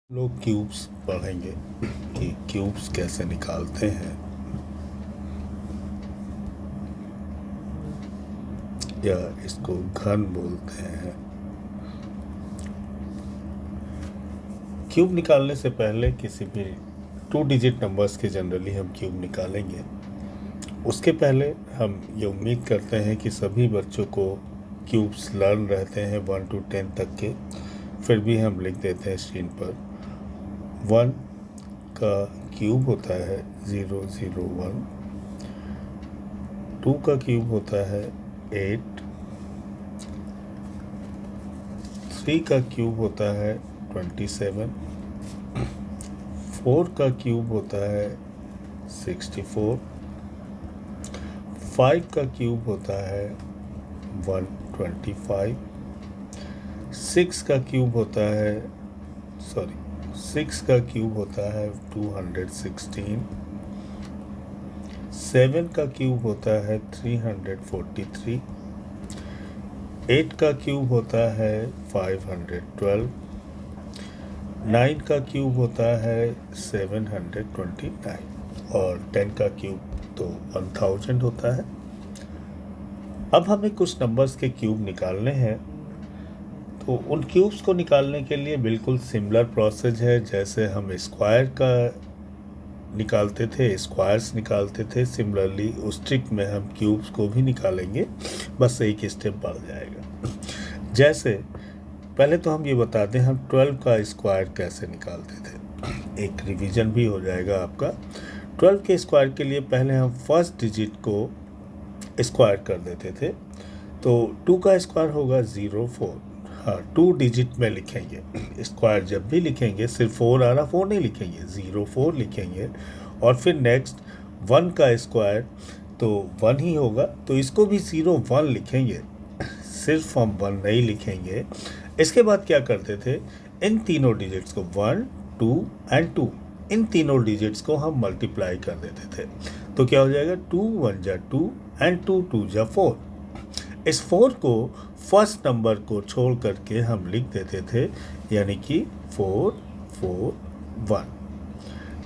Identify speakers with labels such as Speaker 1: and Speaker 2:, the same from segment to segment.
Speaker 1: लोग क्यूब्स पढ़ेंगे कि क्यूब्स कैसे निकालते हैं या इसको घन बोलते हैं। क्यूब निकालने से पहले किसी भी 2 डिजिट नंबर्स के जनरली हम क्यूब निकालेंगे। उसके पहले हम ये उम्मीद करते हैं कि सभी बच्चों को क्यूब्स लर्न रहते हैं 1 to 10 तक के। फिर भी हम लिख देते हैं स्क्रीन पर 1 का क्यूब होता है 001, 2 का क्यूब होता है 8, 3 का क्यूब होता है 27, 4 का क्यूब होता है 64, 5 का क्यूब होता है 125, 6 का क्यूब होता है 6 का क्यूब होता है 216, 7 का क्यूब होता है 343, 8 का क्यूब होता है 512, 9 का क्यूब होता है 729 और 10 का क्यूब तो 1000 होता है। अब हमें कुछ नंबर्स के क्यूब निकालने हैं, तो उन क्यूब्स को निकालने के लिए बिल्कुल सिमिलर प्रोसेस है जैसे हम स्क्वायर का निकालते थे, स्क्वायर्स निकालते थे। सिमिलरली उस ट्रिक में हम क्यूब्स को भी निकालेंगे, बस एक स्टेप बढ़ जाएगा। जैसे पहले तो हम ये बता दें हम 12 का स्क्वायर कैसे निकालते थे, एक रिवीजन भी हो जाएगा आपका। 12 के स्क्वायर के लिए पहले हम फर्स्ट डिजिट को स्क्वायर कर देते थे, तो 2 का स्क्वायर होगा 04। हाँ, 2 डिजिट में लिखेंगे। स्क्वायर जब भी लिखेंगे सिर्फ 4 आ रहा, 4 नहीं लिखेंगे, 04 लिखेंगे। और फिर नेक्स्ट 1 का स्क्वायर तो 1 ही होगा, तो इसको भी 01 लिखेंगे, सिर्फ हम 1 नहीं लिखेंगे। इसके बाद क्या करते थे, इन तीनों डिजिट्स को 1, 2 एंड 2, इन तीनों डिजिट्स को हम मल्टीप्लाई कर देते थे। तो क्या हो जाएगा, 2 1 जा 2 एंड 2 2 जा 4। इस 4 को फर्स्ट नंबर को छोड़ करके हम लिख देते थे, यानी कि 4 4 1।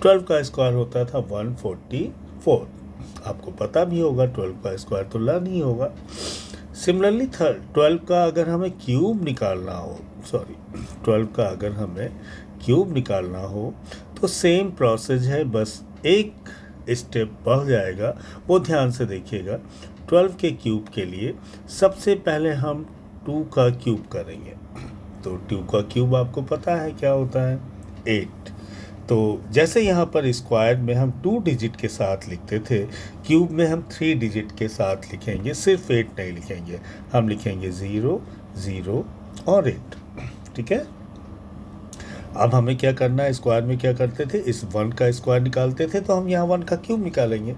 Speaker 1: 12 का स्क्वायर होता था 144। आपको पता भी होगा 12 का स्क्वायर तो लर्न ही होगा। सिमिलरली 12 का अगर हमें क्यूब निकालना हो, 12 का अगर हमें क्यूब निकालना हो तो सेम प्रोसेस है, बस एक स्टेप बढ़ जाएगा, वो ध्यान से देखिएगा। 12 के क्यूब के लिए सबसे पहले हम 2 का क्यूब करेंगे। तो 2 का क्यूब आपको पता है क्या होता है, 8। तो जैसे यहाँ पर स्क्वायर में हम 2 डिजिट के साथ लिखते थे, क्यूब में हम 3 डिजिट के साथ लिखेंगे, सिर्फ 8 नहीं लिखेंगे, हम लिखेंगे 0 0 और 8। ठीक है। अब हमें क्या करना है, स्क्वायर में क्या करते थे, इस 1 का स्क्वायर निकालते थे, तो हम यहाँ 1 का क्यूब निकालेंगे।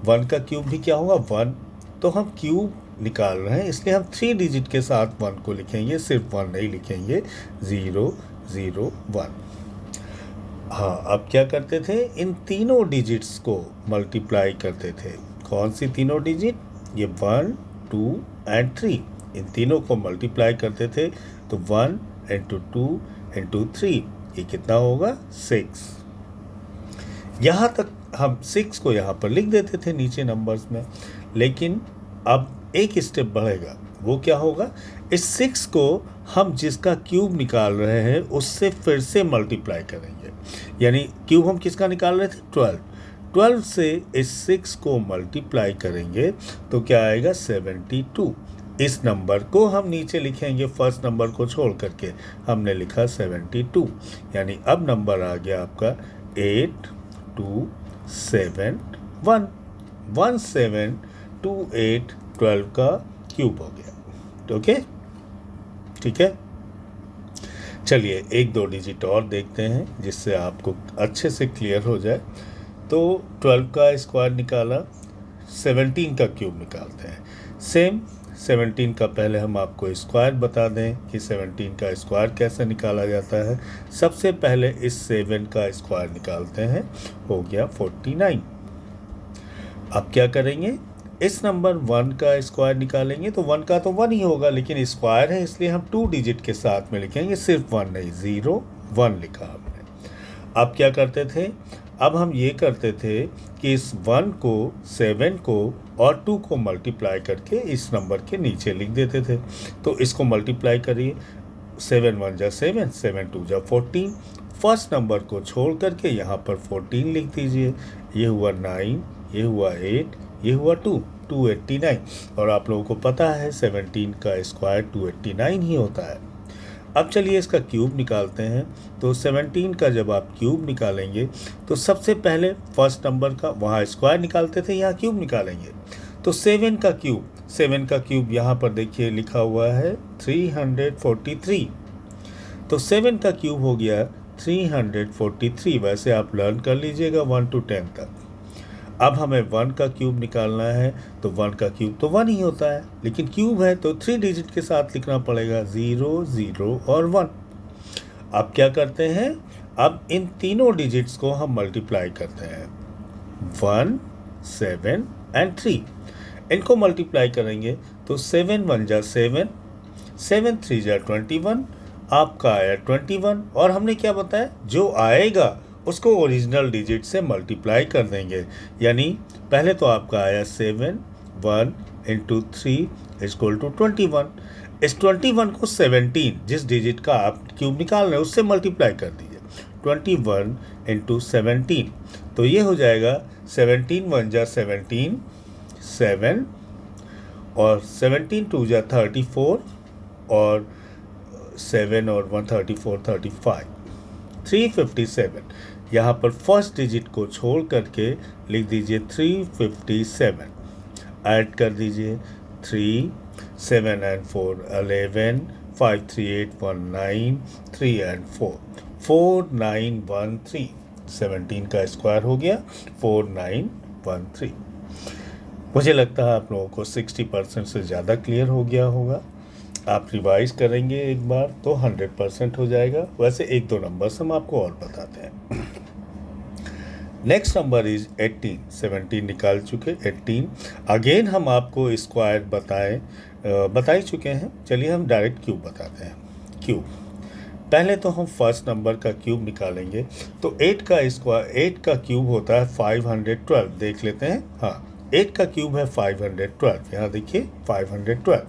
Speaker 1: 1 का क्यूब भी क्या होगा, 1। तो हम क्यूब निकाल रहे हैं, इसलिए हम 3 डिजिट के साथ 1 को लिखेंगे, सिर्फ 1 नहीं लिखेंगे, 0 0 1। हाँ, अब क्या करते थे, इन तीनों डिजिट्स को मल्टीप्लाई करते थे। कौन सी तीनों डिजिट, ये 1 2 एंड 3, इन तीनों को मल्टीप्लाई करते थे। तो 1 इंटू 2 इंटू 3, ये कितना होगा, 6। यहाँ तक हम 6 को यहाँ पर लिख देते थे नीचे नंबर्स में, लेकिन अब एक स्टेप बढ़ेगा। वो क्या होगा, इस 6 को हम जिसका क्यूब निकाल रहे हैं उससे फिर से मल्टीप्लाई करेंगे। यानी क्यूब हम किसका निकाल रहे थे, 12। 12 से इस 6 को मल्टीप्लाई करेंगे तो क्या आएगा, 72। इस नंबर को हम नीचे लिखेंगे, फर्स्ट नंबर को छोड़ करके हमने लिखा 72। यानी अब नंबर आ गया आपका 8 2 7 1 1728। 12 का क्यूब हो गया। ओके, ठीक है। चलिए 1-2 डिजिट और देखते हैं जिससे आपको अच्छे से क्लियर हो जाए। तो 12 का स्क्वायर निकाला, 17 का क्यूब निकालते हैं। सेम 17 का पहले हम आपको स्क्वायर बता दें कि 17 का स्क्वायर कैसे निकाला जाता है। सबसे पहले इस 7 का स्क्वायर निकालते हैं, हो गया 49। अब क्या करेंगे, इस नंबर 1 का स्क्वायर निकालेंगे, तो 1 का तो 1 ही होगा, लेकिन स्क्वायर है इसलिए हम 2 डिजिट के साथ में लिखेंगे, सिर्फ 1 नहीं, 0 1 लिखा हमने। अब क्या करते थे, अब हम ये करते थे कि इस 1 को 7 को और 2 को मल्टीप्लाई करके इस नंबर के नीचे लिख देते थे। तो इसको मल्टीप्लाई करिए, 7 1 जा 7, 7 2 जा 14। फर्स्ट नंबर को छोड़ करके यहाँ पर 14 लिख दीजिए। ये हुआ 9, ये हुआ 8, ये हुआ 2, 289। और आप लोगों को पता है 17 का स्क्वायर 289 ही होता है। अब चलिए इसका क्यूब निकालते हैं। तो 17 का जब आप क्यूब निकालेंगे तो सबसे पहले फर्स्ट नंबर का वहाँ स्क्वायर निकालते थे, यहाँ क्यूब निकालेंगे। तो 7 का क्यूब यहाँ पर देखिए लिखा हुआ है 343। तो 7 का क्यूब हो गया 343। वैसे आप लर्न कर लीजिएगा 1 to 10 तक। अब हमें 1 का क्यूब निकालना है, तो 1 का क्यूब तो 1 ही होता है, लेकिन क्यूब है तो 3 डिजिट के साथ लिखना पड़ेगा, 0 0 और 1। अब क्या करते हैं, अब इन तीनों डिजिट्स को हम मल्टीप्लाई करते हैं, 1 7 एंड 3। इनको मल्टीप्लाई करेंगे तो 7 1 जा 7, 7 3 जा 21, आपका आया 21। और हमने क्या बताया, जो आएगा उसको ओरिजिनल डिजिट से मल्टीप्लाई कर देंगे। यानी पहले तो आपका आया 7 1 इंटू 3 इक्वल टू 21। इस 21 को 17 जिस डिजिट का आप क्यूब निकाल रहे हैं उससे मल्टीप्लाई कर दीजिए, 21 इंटू 17। तो ये हो जाएगा 17 1 जा 17, 7 और 17 2 जा 34 और 7 और 1 34 35, 357। यहाँ पर फर्स्ट डिजिट को छोड़ करके लिख दीजिए 357। ऐड कर दीजिए 3 7 एंड 4 11, 5 3 8 1 9, 3 एंड 4 4913। 17 का स्क्वायर हो गया 4913। मुझे लगता है आप लोगों को 60% से ज़्यादा क्लियर हो गया होगा। आप रिवाइज करेंगे एक बार तो 100% हो जाएगा। वैसे एक दो नंबर्स हम आपको और बताते हैं। Next number is 18। 17 निकाल चुके, 18 अगेन हम आपको स्क्वायर बता ही चुके हैं। चलिए हम डायरेक्ट क्यूब बताते हैं। क्यूब पहले तो हम फर्स्ट नंबर का क्यूब निकालेंगे। तो 8 का क्यूब होता है 512। देख लेते हैं। हाँ, 8 का क्यूब है 512। यहाँ देखिए 512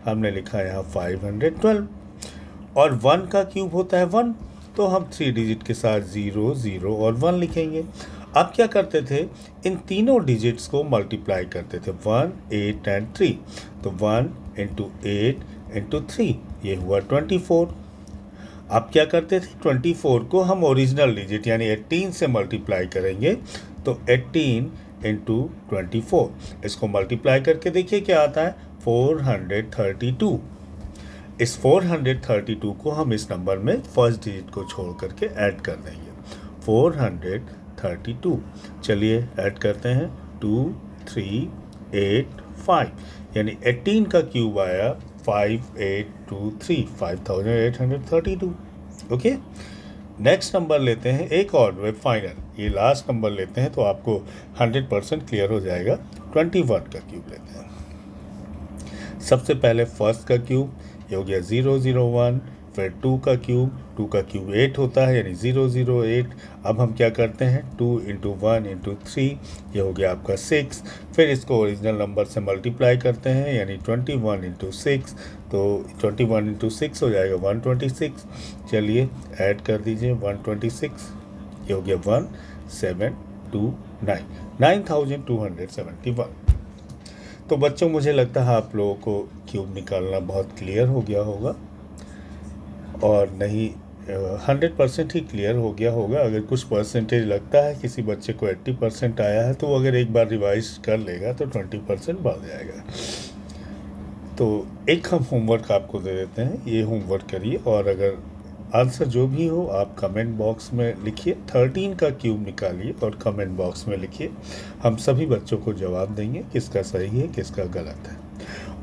Speaker 1: हमने लिखा है यहाँ 512। और 1 का क्यूब होता है 1, तो हम 3 डिजिट के साथ 0 0 और 1 लिखेंगे। अब क्या करते थे, इन तीनों डिजिट्स को मल्टीप्लाई करते थे, 1 8 एंड 3। तो 1 इंटू 8 इंटू 3, ये हुआ 24। अब क्या करते थे, 24 को हम ओरिजिनल डिजिट यानी 18 से मल्टीप्लाई करेंगे। तो 18 इंटू 24, इसको मल्टीप्लाई करके देखिए क्या आता है, 432। इस 432 को हम इस नंबर में फर्स्ट डिजिट को छोड़ करके ऐड कर देंगे, 432। चलिए ऐड करते हैं, 2 3 8 5, यानी 18 का क्यूब आया 5823, 5832। ओके, नेक्स्ट नंबर लेते हैं एक और वे फाइनल, ये लास्ट नंबर लेते हैं तो आपको 100% क्लियर हो जाएगा। 21 का क्यूब लेते हैं। सबसे पहले फर्स्ट का क्यूब, ये हो गया 001। फिर 2 का क्यूब 8 होता है यानी 008। अब हम क्या करते हैं, 2 इंटू 1 इंटू 3, ये हो गया आपका 6। फिर इसको ओरिजिनल नंबर से मल्टीप्लाई करते हैं यानी 21 इंटू 6, तो 21 इंटू 6 हो जाएगा 126। चलिए ऐड कर दीजिए 126, ये हो गया 1729, 9271। तो बच्चों मुझे लगता है आप लोगों को क्यूब निकालना बहुत क्लियर हो गया होगा, और नहीं 100% ही क्लियर हो गया होगा। अगर कुछ परसेंटेज लगता है किसी बच्चे को 80% आया है तो अगर एक बार रिवाइज कर लेगा तो 20% बढ़ जाएगा। तो एक हम होमवर्क आपको दे देते हैं, ये होमवर्क करिए और अगर आंसर जो भी हो आप कमेंट बॉक्स में लिखिए। 13 का क्यूब निकालिए और कमेंट बॉक्स में लिखिए। हम सभी बच्चों को जवाब देंगे किसका सही है किसका गलत है।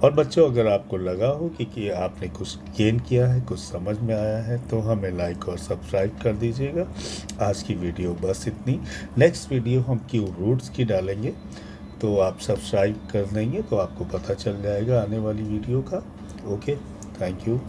Speaker 1: और बच्चों अगर आपको लगा हो कि आपने कुछ गेन किया है, कुछ समझ में आया है, तो हमें लाइक और सब्सक्राइब कर दीजिएगा। आज की वीडियो बस इतनी। नेक्स्ट वीडियो हम क्यूब रूट्स की डालेंगे, तो आप सब्सक्राइब कर देंगे तो आपको पता चल जाएगा आने वाली वीडियो का। Okay, thank you.